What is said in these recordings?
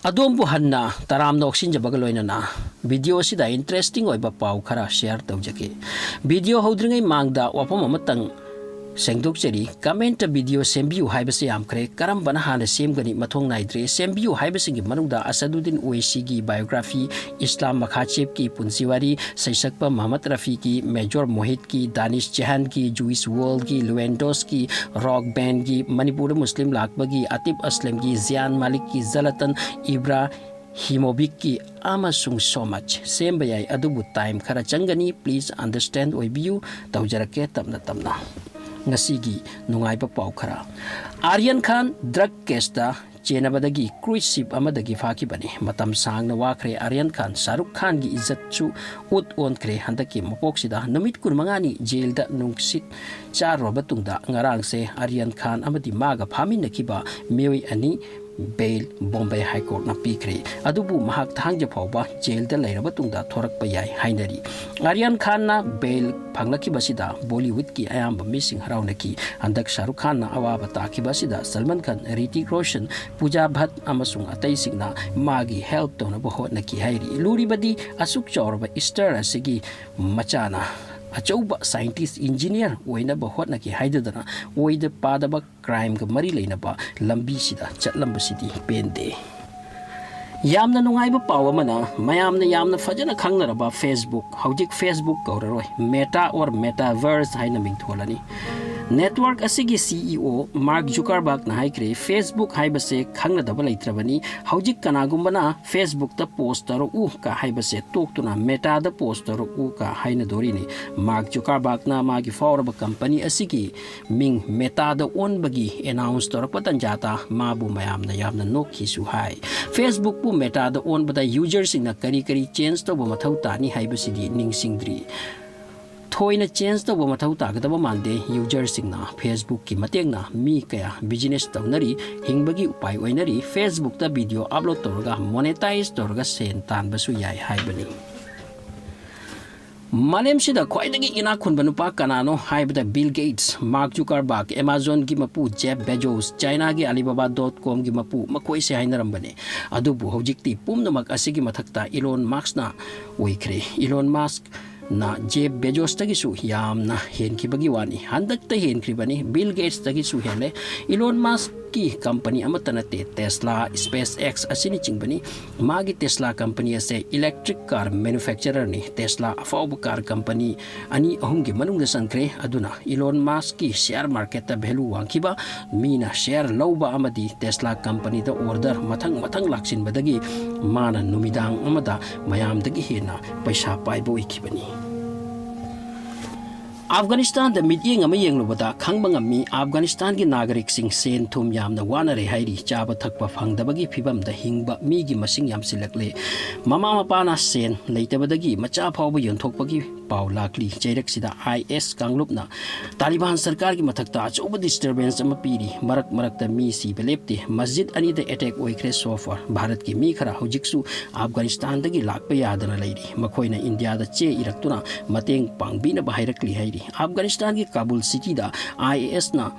अदोम हन्ना तराम नौक्सिन जबगलोना video सिदा interesting ओइबा पाउ खरा शेयर तौजके वीडियो हौद्रिङै मांगदा वाफम अमतंग सेंदोक्चरी कमेंट वीडियो सेम्बियु हाइबसे यामखरे करमबना हाना सेमगनी मथोंग नाइद्रे सेम्बियु हाइबसिंगी मनुंगदा असदुद्दीन ओवैसी की बायोग्राफी इस्लाम मखाचेब की पुंसीवारी सैसक्पा मोहम्मद रफी की मेजर मोहित की दानिश चहन की जूइस वर्ल्ड की लुएंडोस की रॉक बैंड की मणिपुर मुस्लिम लाकबगी आतिफ असलम की जियान मालिक की जलतन इब्रा हिमोबिक की अमसुंग सो मच सेम याई अदुबु टाइम खरा चंगनी प्लीज अंडरस्टैंड ओइबियु तौजरके तमना तमना ngasi nungaiba pau khara Aryan Khan drug case चेनबदगी क्रूज शिप अमदगी फाकी बने मतम सांगना वाखरे आर्यन खान शाहरुख खान की इज्जत चु उत ओनखरे हंदकी मपोक्सिदा नमित कुरमंगानी जेल दा नुंगसित चार रोबतुंगदा ngarang से आर्यन खान अमदी मागा फामिनखिबा मेoi अनि बेल बॉम्बे हाई कोर्ट ना पीखरे अदुबु महाक थांग फाउबा जेल दा लेरबा तुंगदा थोरकपा याय हाइनरी आर्यन खान ना बेल फंगलखिबसिदा बॉलीवुड की अयाम मिसिंग हराउनकी हंदक शाहरुख खान ना अवाबा ताखिबसिदा सलमान खान ऋतिक रोशन पूजा भट्ट अमसुंग अतै सिंगना मागी हेल्प तोनबा होटनकी हाइरी लूरीबदी असुक चौरबा स्टार असिगी मचाना अचौबा साइंटिस्ट इंजीनियर ओइनबा होटनकी हाइददना ओइद पादबा क्राइम ग मरी लेनबा लंबी सिदा चटलंबसिदी पेंदे यामना नुंगाइबा पावमना मयामना यामना फजना खंगनरबा फेसबुक हौजिक फेसबुक कौररोय मेटा और मेटावर्स हाइना मिंगथोलनी नेटवर्क असिगी सीईओ मार्क जुकरबर्ग ना हाइक्रे फेसबुक हाइबसे खंगनदबा लेत्रबनी हौजिक कनागुंबना फेसबुक ता पोस्ट तरो उ का हाइबसे तोक्तुना मेटा दा पोस्ट तरो उ का हाइना दोरिनी मार्क जुकरबर्ग ना मागी फॉरब कंपनी असिगी मिंग मेटा दा ओनबगी अनाउंस तरो पतन जाता माबु मयामना यामना नोखिसु हाइ फेसबुक पु मेटा दा ओनबदा यूजर सिंगना करी करी चेंज तोबो मथौ तानी हाइबसिदी निंगसिंगद्री थोइना चेंज तब मथौ तागदब मानदे यूजर सिंगना फेसबुक की मतेंगना मी कया बिजनेस तौनरी हिंगबगी उपाय ओइनरी फेसबुक ता वीडियो अपलोड तौरगा मोनेटाइज तौरगा सेन तानबसु याय हाइबनी मालेम सिदा ख्वाइदगी इना खुनबा नुपा कनानो हाइबदा Bill Gates Mark Zuckerberg Amazon की मपू जेफ बेजोस चाइना की alibaba.com की मपू मकोइ से हाइनरंबने अदुबु हौजिक्ति पुमनमक असिगी मथक्ता इलोन मास्कना ओइख्रे इलोन मास्क ना जेफ बेजोस तगिसु यामना हेनखिबगी वानी हंदकता हेनखिबनी बिल गेट्स तगिसु हेले इलोन मास्क की कंपनी अमतनते टेस्ला स्पेस एक्स असिनी चिंगबनी मागी टेस्ला कंपनी असे इलेक्ट्रिक कार मैन्युफैक्चरर नि टेस्ला अफाउब कार कंपनी अनि अहुंगी मनुंग संख्रे अदुना इलोन मास्क की शेयर मार्केट ता वैल्यू वांखिबा मीना शेयर लौबा अमदी टेस्ला कंपनी दा ऑर्डर मथंग मथंग लाक्सिन बदगी माना नुमिदांग अमदा मयाम दगी हेना पैसा पाइबो इखिबनी अफगानिस्तान द मिटिंग अमा येंगलुबदा खंगबंगमी अफगानिस्तान की नागरिक सिंह सेन थुम यामना वानरे हाइरी चाबा थकपा फंगदबगी फिबम द हिंगबा मीगी मसिंग यामसिलकले ममा मपाना सेन लेतबदगी मचा फावब योंथोकपगी पाव लाकली चैरकसिदा आईएस कांगलुपना तालिबान सरकार की मथकता अचौब डिस्टर्बेंस अमा पीरी मरक मरकता मी सीबे लेप्ते मस्जिद अनी द अटैक ओइख्रे सोफर भारत की मी खरा हुजिक्सु Afghanistan दगी Lakpa यादना Larry मखोइना India the चे इरक्तुना मतेंग पांगबीना बाहिरकली हाइरी अफगानिस्तान की काबुल सिटी दा आईएस ना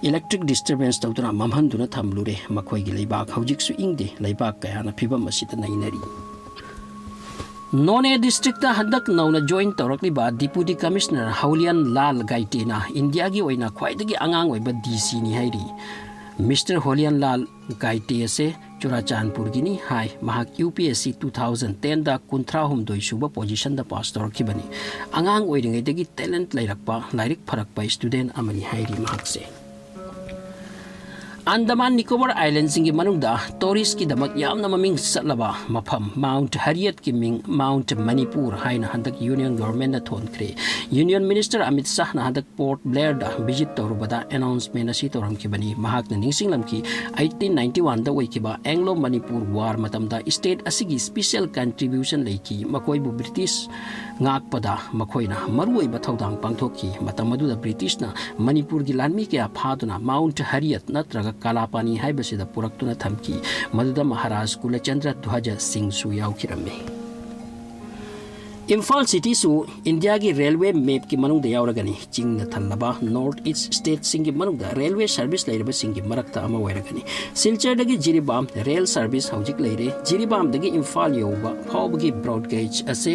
इलेक्ट्रिक डिस्टर्बेंस तौदुना ममहंदुना थमलुरे मखोइगी लेबाक हौजिक्सु इंगदे लेबाक कयाना फिबम असिदा नैनरी नोने डिस्ट्रिक्ट हदक नौना जॉइन तौरक्लिबा डिप्यूटी कमिश्नर हौलियन लाल गाइटेना इंडिया की ओइना ख्वाइदगी अंगांग ओइबा डीसी नि हाइरी मिस्टर होलियन लाल गाइटे से चुराचानपुर की हाई महाक यूपीएससी 2010 दा कुंथ्रा हुमदोई सुबा पोजीशन दा पास तौरखिबनी अंगांग ओइरिंगैदगी टैलेंट लैरक्पा लाइरिक फरक्पा स्टूडेंट अमनी हाइरी महाक से अंडमान निकोबार आइलैंड की मनुंगदा टूरिस्ट की दमक यामना ममिंग सलबा मफम माउंट हरियत की मिंग माउंट मणिपुर हाइना हंदक यूनियन गवर्नमेंट ना थोनख्रे यूनियन मिनिस्टर अमित शाह ना हंदक पोर्ट ब्लेयर दा विजिट तौरबदा अनाउंसमेंट असी तौरमखिबनी महाकना निंगसिंगलमकी 1891 दा ओइखिबा एंग्लो मणिपुर वार मतमदा स्टेट असिगी स्पेशल कंट्रीब्यूशन लेकी मकोइबु British ngakpada makoina maruoi bathawdang pangthokki matamadu british na manipur gi lanmi kya phaduna mount harriet natraga kalapani haibasida puraktuna thamki maduda maharaj kulachandra dhwaja singh su yaukirame Imphal City su India ki railway map ki manung da yauragani chingna thallaba north east state singi manung da railway service leiraba singi marakta ama wairagani Silchar dagi Jiribam rail service haujik leire Jiribam dagi Imphal yoba phawbagi broad gauge ase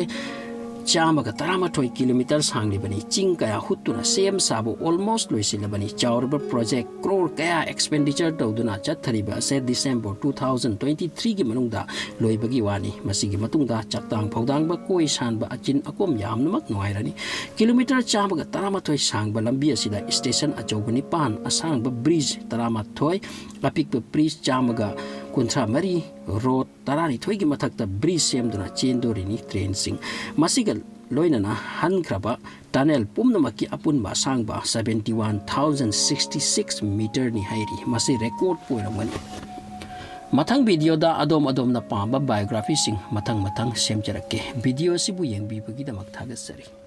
Chamaga Taramatoi kilometers hangli bani ching kaya hutuna same sabu almost loisila bani chaurba project crore kaya expenditure tawduna chathariba se December 2023 gi manungda loibagi wani masigi matungda chaktang phaudangba koi sanba achin akom yamnamak nuairani kilometer chamaga Taramatoi sangba lambi asida station achobani pan asangba bridge Taramatoi apikba bridge chamaga kuntra mari road tarani thoi gi mathakta bridge semduna chendorini train sing masigal loinana hankraba tunnel pumnamaki apunba sangba 71,066 meter ni hairi masi record poiramani mathang video da adom na pamba biography sing mathang semjarake video sibu yengbibagi damak thagasari